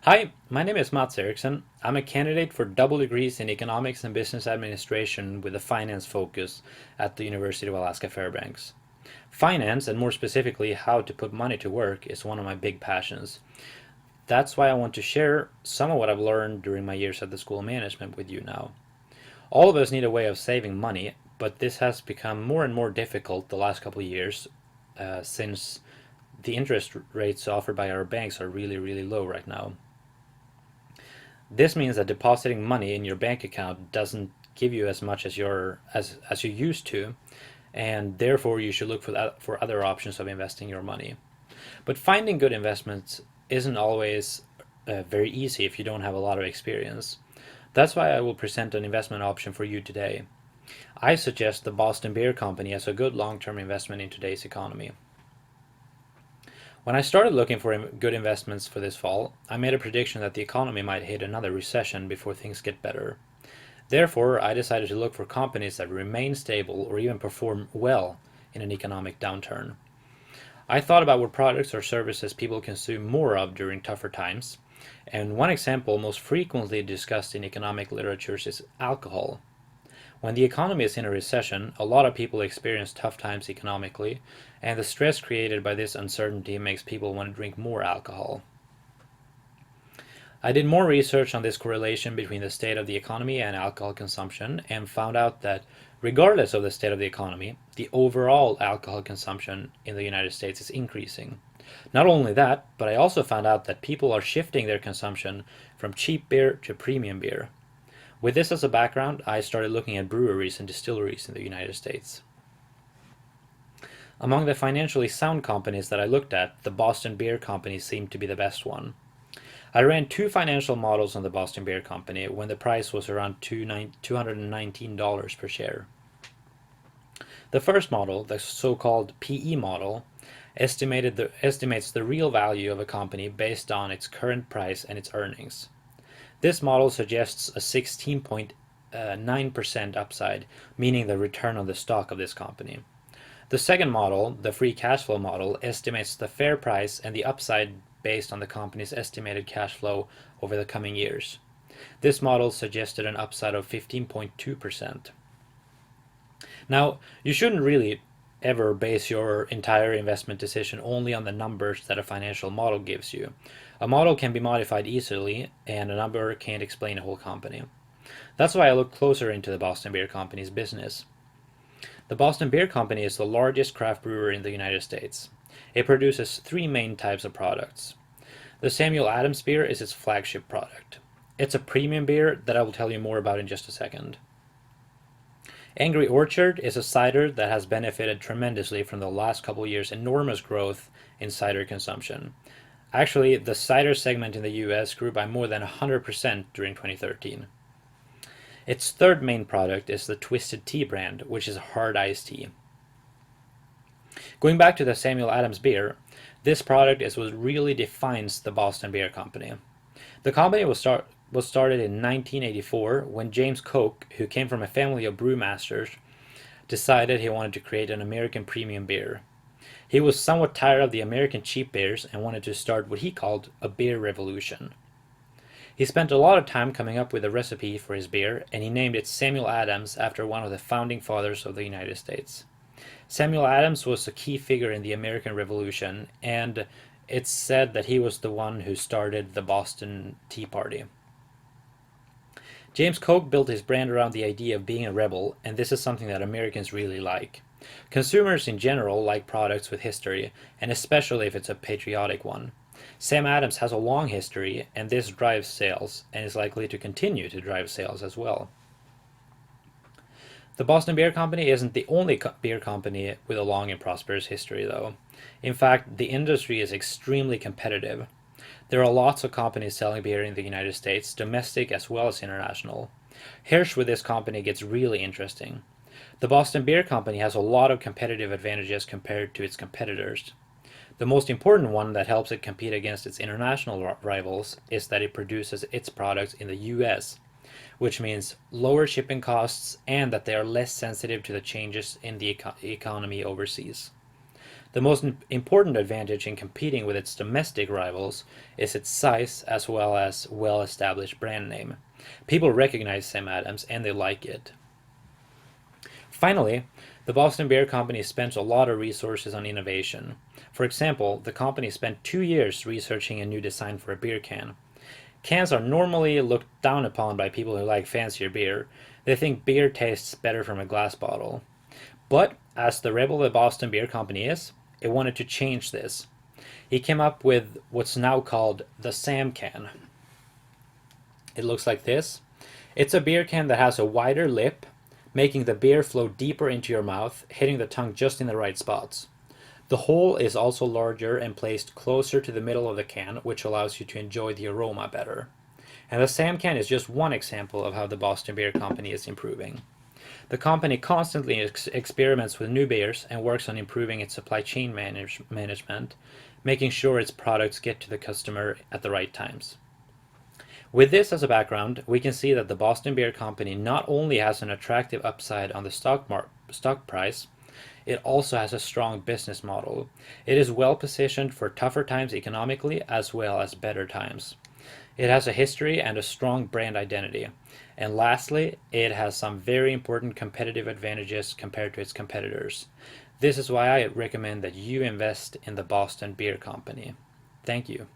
Hi, my name is Mats Eriksson. I'm a candidate for double degrees in economics and business administration with a finance focus at the University of Alaska Fairbanks. Finance, and more specifically, how to put money to work, is one of my big passions. That's why I want to share some of what I've learned during my years at the School of Management with you now. All of us need a way of saving money, but this has become more and more difficult the last couple of years since the interest rates offered by our banks are really, really low right now. This means that depositing money in your bank account doesn't give you as much as you used to, and therefore you should look for other options of investing your money. But finding good investments isn't always very easy if you don't have a lot of experience. That's why I will present an investment option for you today. I suggest the Boston Beer Company as a good long-term investment in today's economy. When I started looking for good investments for this fall, I made a prediction that the economy might hit another recession before things get better. Therefore, I decided to look for companies that remain stable or even perform well in an economic downturn. I thought about what products or services people consume more of during tougher times, and one example most frequently discussed in economic literatures is alcohol. When the economy is in a recession, a lot of people experience tough times economically, and the stress created by this uncertainty makes people want to drink more alcohol. I did more research on this correlation between the state of the economy and alcohol consumption and found out that regardless of the state of the economy, the overall alcohol consumption in the United States is increasing. Not only that, but I also found out that people are shifting their consumption from cheap beer to premium beer. With this as a background, I started looking at breweries and distilleries in the United States. Among the financially sound companies that I looked at, the Boston Beer Company seemed to be the best one. I ran two financial models on the Boston Beer Company when the price was around $219 per share. The first model, the so-called PE model, estimates the real value of a company based on its current price and its earnings. This model suggests a 16.9% upside, meaning the return on the stock of this company. The second model, the free cash flow model, estimates the fair price and the upside based on the company's estimated cash flow over the coming years. This model suggested an upside of 15.2%. Now, you shouldn't really ever base your entire investment decision only on the numbers that a financial model gives you. A model can be modified easily, and a number can't explain a whole company. That's why I looked closer into the Boston Beer Company's business. The Boston Beer Company is the largest craft brewer in the United States. It produces three main types of products. The Samuel Adams beer is its flagship product. It's a premium beer that I will tell you more about in just a second. Angry Orchard is a cider that has benefited tremendously from the last couple years' enormous growth in cider consumption. Actually, the cider segment in the US grew by more than 100% during 2013. Its third main product is the Twisted Tea brand, which is a hard iced tea. Going back to the Samuel Adams beer, this product is what really defines the Boston Beer Company. The company was started in 1984 when James Koch, who came from a family of brewmasters, decided he wanted to create an American premium beer. He was somewhat tired of the American cheap beers and wanted to start what he called a beer revolution. He spent a lot of time coming up with a recipe for his beer, and he named it Samuel Adams after one of the founding fathers of the United States. Samuel Adams was a key figure in the American Revolution, and it's said that he was the one who started the Boston Tea Party. James Koch built his brand around the idea of being a rebel, and this is something that Americans really like. Consumers in general like products with history, and especially if it's a patriotic one. Sam Adams has a long history, and this drives sales, and is likely to continue to drive sales as well. The Boston Beer Company isn't the only beer company with a long and prosperous history, though. In fact, the industry is extremely competitive. There are lots of companies selling beer in the United States, domestic as well as international. Here's where this company gets really interesting. The Boston Beer Company has a lot of competitive advantages compared to its competitors. The most important one that helps it compete against its international rivals is that it produces its products in the US, which means lower shipping costs and that they are less sensitive to the changes in the economy overseas. The most important advantage in competing with its domestic rivals is its size as well as well-established brand name. People recognize Sam Adams and they like it. Finally, the Boston Beer Company spends a lot of resources on innovation. For example, the company spent 2 years researching a new design for a beer can. Cans are normally looked down upon by people who like fancier beer. They think beer tastes better from a glass bottle. But, as the rebel the Boston Beer Company is, it wanted to change this. He came up with what's now called the Sam can. It looks like this. It's a beer can that has a wider lip, making the beer flow deeper into your mouth, hitting the tongue just in the right spots. The hole is also larger and placed closer to the middle of the can, which allows you to enjoy the aroma better. And the Sam can is just one example of how the Boston Beer Company is improving. The company constantly experiments with new beers and works on improving its supply chain management, making sure its products get to the customer at the right times. With this as a background, we can see that the Boston Beer Company not only has an attractive upside on the stock price, it also has a strong business model. It is well positioned for tougher times economically as well as better times. It has a history and a strong brand identity. And lastly, it has some very important competitive advantages compared to its competitors. This is why I recommend that you invest in the Boston Beer Company. Thank you.